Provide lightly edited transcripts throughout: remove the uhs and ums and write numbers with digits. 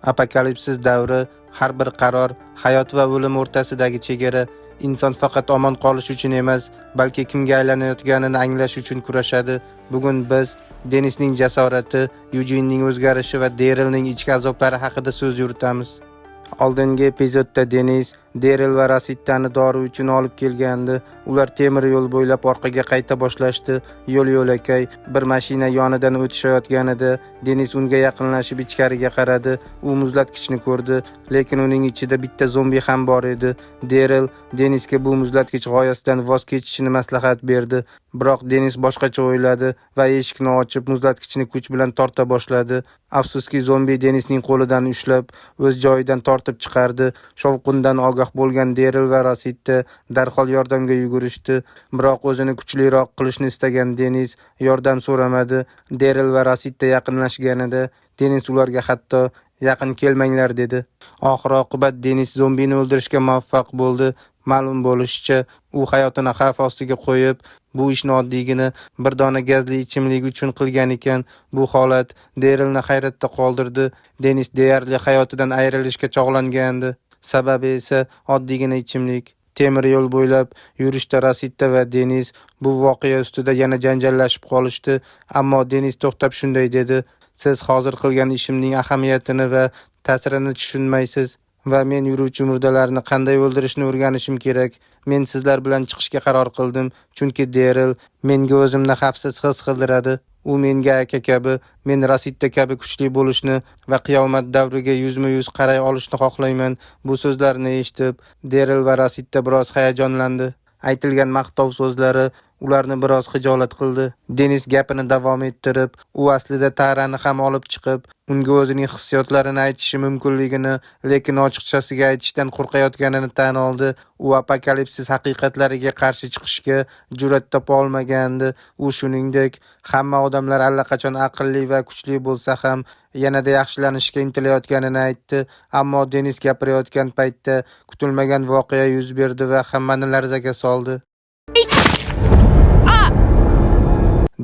Apokalipsis davri, har bir qaror, hayot va o'lim o'rtasidagi chegara, inson faqat omon qolish uchun emas, balki kimga aylanayotganini anglash uchun kurashadi. Bugun biz Denisning jasorati, Yujining o'zgarishi va Darylning ichki azoblari haqida so'z yuritamiz. Oldingi epizodda Denis Daryl va Rasittani dori uchun olib kelgandi. Ular temir yo'l bo'ylab orqaga qayta boshlashdi. Yo'l-yo'lakay bir mashina yonidan o'tishayotganida Denis unga yaqinlashib ichkariga qaradi. U muzlatgichni ko'rdi, lekin uning ichida bitta zombi ham bor edi. Daryl Denisga bu muzlatgich g'oyasidan voz kechishini maslahat berdi. Biroq Denis boshqacha o'yladi va eshikni ochib muzlatgichni kuch bilan torta boshladi. Afsuski, zombi Denisning qo'lidan ushlab, o'z joyidan tortib chiqardi. Shovqindan ogoh bo'lgan Daryl va Rasitta darhol yordamga yugurishdi. Biroq o'zini kuchliroq qilishni istagan Denis yordam so'ramadi. Daryl va Rasitta yaqinlashganida Denis ularga hatto yaqin kelmanglar dedi. Oxir-oqibat Denis zombini o'ldirishga muvaffaq bo'ldi. Ma'lum bo'lishicha, u hayotini xavf ostiga qo'yib, bu ishni oddiygina bir dona gazli ichimlik uchun qilgan ekan. Bu holat Darylni hayratda qoldirdi. Denis deyarli hayotidan ayrilishga chog'langandi. Sababi esa oddiygina ichimlik. Temir yo'l bo'ylab yurishda Rasitta va Denis bu voqea ustida yana janjallashib qolishdi. Ammo Denis to'xtab shunday dedi: "Siz hozir qilgan ishimning ahamiyatini va ta'sirini tushunmaysiz va men yuruvchi murdalarni qanday o'ldirishni o'rganishim kerak. Men sizlar bilan chiqishga qaror qildim, chunki Daryl menga o'zimni xavfsiz his qildiradi. U menga aka kabi, men Rasitta kabi kuchli bo'lishni va qiyomat davriga yuzma-yuz qaray olishni xohlayman." Bu so'zlarni eshitib, Daryl va Rasitta biroz hayajonlandi. Aytilgan maqtov so'zlari ularni biroz xijolat qildi. Denis gapini davom ettirib, u aslida Tarani ham olib chiqib, unga o'zining hissiyotlarini aytishi mumkinligini, lekin ochiqchasiga aytishdan qo'rqayotganini tan oldi. U apokalipsis haqiqatlariga qarshi chiqishga jur'at topa olmagandi. U shuningdek, hamma odamlar allaqachon aqlli va kuchli bo'lsa ham yanada yaxshilanishga intilayotganini aytdi. Ammo Denis gapirayotgan paytda kutilmagan voqea yuz berdi va hammani larzaga soldi.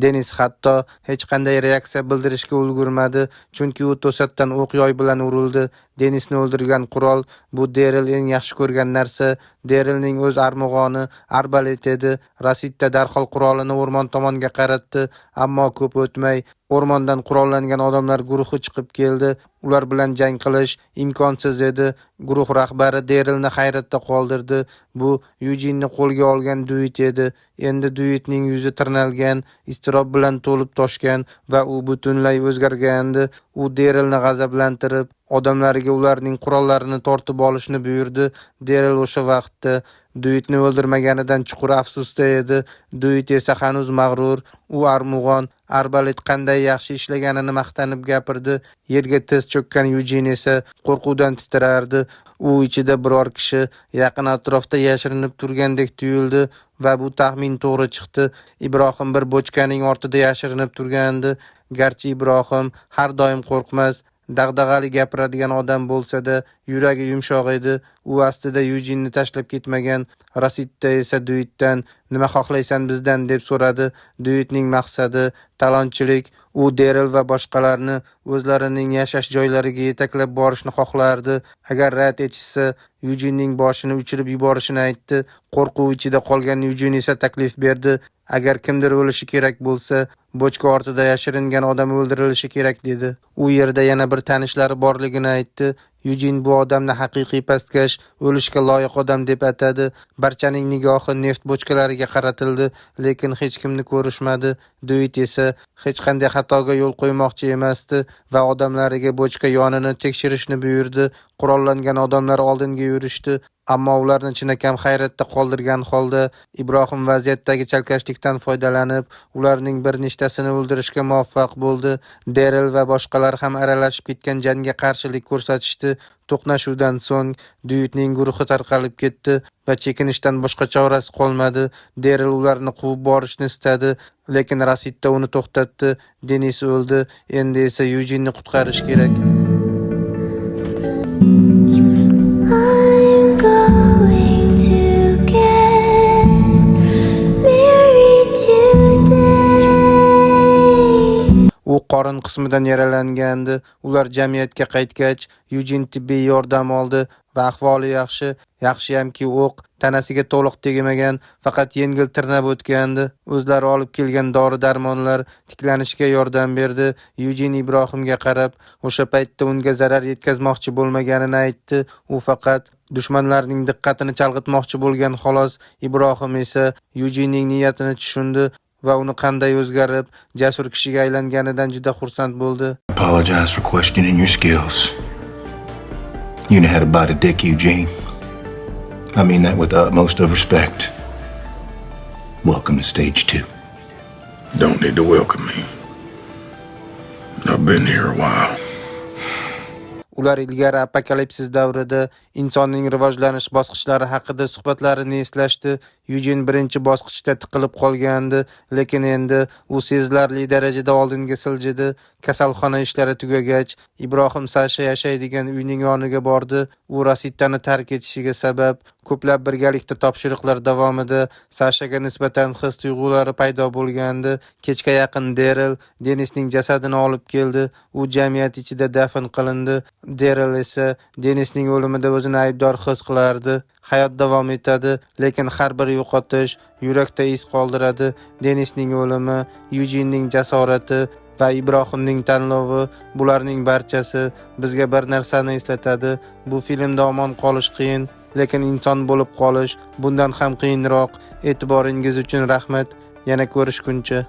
Denis hatto hech qanday reaksiya bildirishga ulgurmadi, chunki u to'satdan o'q yoy bilan urildi. Denisni o'ldirgan qurol bu Daryl eng yaxshi ko'rgan narsa. Darylning o'z armug'oni arbalet edi. Rasitta darhol qurolini o'rmon tomonga qaratdi, ammo ko'p o'tmay o'rmondan qurollangan odamlar guruhi chiqib keldi. Ular bilan jang qilish imkonsiz edi. Guruh rahbari Darylni hayratda qoldirdi. Bu Yujinni qo'lga olgan Duit edi. Endi Duitning yuzi tirnalgan, iztirob bilan to'lib toshgan va u butunlay o'zgargandi. U Darylni g'azablantirib, odamlariga ularning qurollarini tortib olishni buyurdi. Daryl o'sha vaqtda Duitni o'ldirmaganidan chuqur afsusda edi. Duit esa hanuz mag'rur. U armug'on, arbalet qanday yaxshi ishlaganini maqtanib gapirdi. Yerga tiz cho'kkan Yujin esa qo'rquvdan titrardi. U ichida biror kishi yaqin atrofda yashirinib turgandek tuyuldi va bu taxmin to'g'ri chiqdi. Ibrohim bir bochkaning ortida yashirinib turgandi. Garchi Ibrohim har doim qo'rqmas, dag'dag'ali gapiradigan odam bo'lsa-da, yuragi yumshoq edi. U aslida Yujinni tashlab ketmagan. Rasitta esa Duitdan "Nima xohlaysan bizdan?" deb so'radi. Duitning maqsadi talonchilik. U Daryl va boshqalarni o'zlarining yashash joylariga yetaklab borishni xohlardi. Agar rad etishsa, Yujinning boshini uchirib yuborishini aytdi. Qo'rquv ichida qolgan Yujin esa taklif berdi: "Agar kimdir o'lishi kerak bo'lsa, bochka ortida yashiringan odam o'ldirilishi kerak" dedi. U yerda yana bir tanishlari borligini aytdi. Yujin bu odamni haqiqiy pastkash, o'lishga loyiq odam deb atadi. Barchaning nigohi neft bochkalariga qaratildi, lekin hech kimni ko'rishmadi. Duit esa hech qanday xatoga yo'l qo'ymoqchi emasdi va odamlariga bochka yonini tekshirishni buyurdi. Qurollangan odamlar oldinga yurishdi, ammo ularni chinakam hayratda qoldirgan holda Ibrohim vaziyatdagi chalkashlikdan foydalanib, ularning bir nechtasini o'ldirishga muvaffaq bo'ldi. Daryl va boshqalar ham aralashib ketgan jangga qarshilik ko'rsatishdi. To'qnashuvdan so'ng Duitning guruhi tarqalib ketdi va chekinishdan boshqa chorasi qolmadi. Daryl ularni quvib borishni istadi, lekin Rasitta uni to'xtatdi. Denis o'ldi, endi esa Yujinni qutqarish kerak. U qorin qismidan yaralangandi. Ular jamiyatga qaytgach, Yujen tibbiy yordam oldi va ahvoli yaxshi. Yaxshiyamki o'q tanasiga to'liq tegmagan, faqat yengil tirnab o'tgandi. O'zlari olib kelgan dori-darmonlar tiklanishga yordam berdi. Yujen Ibrohimga qarab, o'sha paytda unga zarar yetkazmoqchi bo'lmaganini aytdi. U faqat dushmanlarning diqqatini chalg'itmoqchi bo'lgan xolos. Ibrohim esa Yujenning niyatini tushundi va uni qanday o'zgarib, jasur kishiga aylanganidan juda xursand bo'ldi. Apologize for questioning your skills. You know how to bite a dick, Eugene. I mean that with the utmost of respect. Welcome to stage 2. Don't need to welcome me. I've been here a while. Ular ilgari apokalipsis davrida insonning rivojlanish bosqichlari haqida suhbatlarini eslashdi. Yujen birinchi bosqichda tiqilib qolgandi, lekin endi u sezilarli darajada oldinga siljidi. Kasalxona ishlari tugagach, Ibrohim Sasha yashaydigan uyning yoniga bordi. U Rasitani tark etishiga sabab ko'plab birgalikda topshiriqlar davomida Sashaga nisbatan his-tuyg'ulari paydo bo'lgandi. Kechga yaqin Daryl Denisning jasadini olib keldi. U jamiyat ichida dafn qilindi. Daryl esa Denisning o'limida o'zini aybdor his qilardi. Hayot davom etadi, lekin har bir yo'qotish yurakda iz qoldiradi. Denisning o'limi, Yujenning jasorati va Ibrohimning tanlovi, bularning barchasi bizga bir narsani eslatadi. Bu filmda omon qolish qiyin, lekin inson bo'lib qolish bundan ham qiyinroq. E'tiboringiz uchun rahmat. Yana ko'rishguncha.